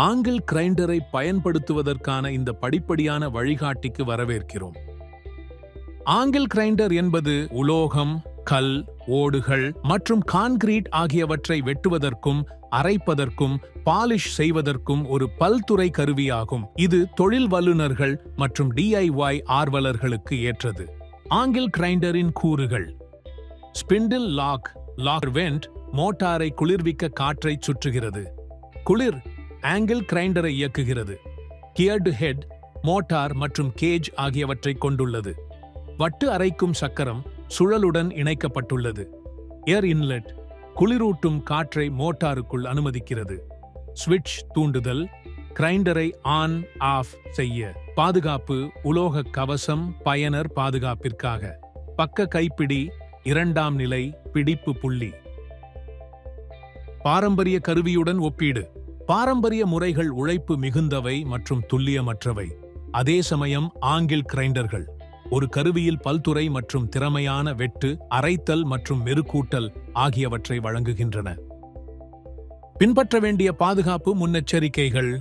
Angle கிரைண்டரை பயன்படுத்துவதற்கான இந்த படிப்படியான வழிகாட்டிக்கு வரவேற்கிறோம். ஆங்கிள் கிரைண்டர் என்பது உலோகம், கல், ஓடுகள் மற்றும் கான்கிரீட் ஆகியவற்றை வெட்டுவதற்கும் அரைப்பதற்கும் பாலிஷ் செய்வதற்கும் ஒரு பல்துறை கருவியாகும். இது தொழில் வல்லுநர்கள் மற்றும் DIY ஆர்வலர்களுக்கு ஏற்றது. ஆங்கிள் கிரைண்டரின் கூறுகள்: ஸ்பிண்டில் லாக் வெண்ட் மோட்டாரை குளிர்விக்க காற்றை சுற்றுகிறது. குளிர் ஆங்கிள் கிரைண்டரை இயக்குகிறது. கியர்டு ஹெட் மோட்டார் மற்றும் கேஜ் ஆகியவற்றை கொண்டுள்ளது. வட்டு அரைக்கும் சக்கரம் சுழலுடன் இணைக்கப்பட்டுள்ளது. ஏர் இன்லெட் குளிரூட்டும் காற்றை மோட்டாருக்குள் அனுமதிக்கிறது. ஸ்விட்ச் தூண்டுதல் கிரைண்டரை ஆன் ஆஃப் செய்ய. பாதுகாப்பு உலோக கவசம் பயனர் பாதுகாப்பிற்காக. பக்க கைப்பிடி இரண்டாம் நிலை பிடிப்பு புள்ளி. பாரம்பரிய கருவியுடன் ஒப்பீடு. பாரம்பரிய முறைகள் உழைப்பு மிகுந்தவை மற்றும் துல்லியமற்றவை. அதே சமயம் ஆங்கிள் கிரைண்டர்கள் ஒரு கருவியில் பல்துறை மற்றும் திறமையான வெட்டு, அரைத்தல் மற்றும் மெருகூட்டல் ஆகியவற்றை வழங்குகின்றன. பின்பற்ற வேண்டிய பாதுகாப்பு முன்னெச்சரிக்கைகள்: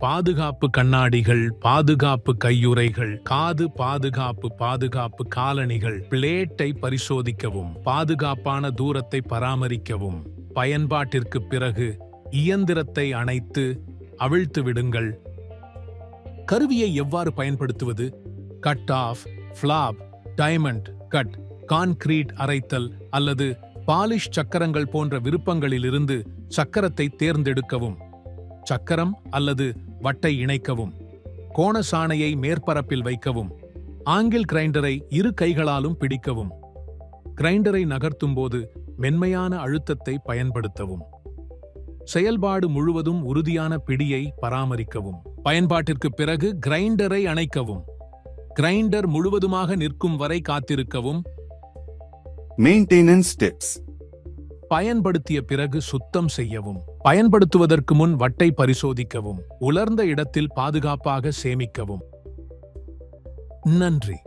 பாதுகாப்பு கண்ணாடிகள், பாதுகாப்பு கையுறைகள், காது பாதுகாப்பு காலணிகள், பிளேட்டை பரிசோதிக்கவும், பாதுகாப்பான தூரத்தை பராமரிக்கவும். பயன்பாட்டிற்கு பிறகு இயந்திரத்தை அணைத்து அவிழ்த்து விடுங்கள். கருவியை எவ்வாறு பயன்படுத்துவது? Cut off, flap, diamond cut, concrete அரைத்தல் அல்லது பாலிஷ் சக்கரங்கள் போன்ற விருப்பங்களிலிருந்து சக்கரத்தை தேர்ந்தெடுக்கவும். சக்கரம் அல்லது வட்டை இணைக்கவும். கோண சாணையை மேற்பரப்பில் வைக்கவும். ஆங்கிள் கிரைண்டரை இரு கைகளாலும் பிடிக்கவும். கிரைண்டரை நகர்த்தும்போது மென்மையான அழுத்தத்தை பயன்படுத்தவும். செயல்பாடு முழுவதும் உறுதியான பிடியை பராமரிக்கவும். பயன்பாட்டிற்கு பிறகு கிரைண்டரை அணைக்கவும். கிரைண்டர் முழுவதுமாக நிற்கும் வரை காத்திருக்கவும். மெயின்டெனன்ஸ் டிப்ஸ்: பயன்படுத்திய பிறகு சுத்தம் செய்யவும். பயன்படுத்துவதற்கு முன் வட்டை பரிசோதிக்கவும். உலர்ந்த இடத்தில் பாதுகாப்பாக சேமிக்கவும். நன்றி.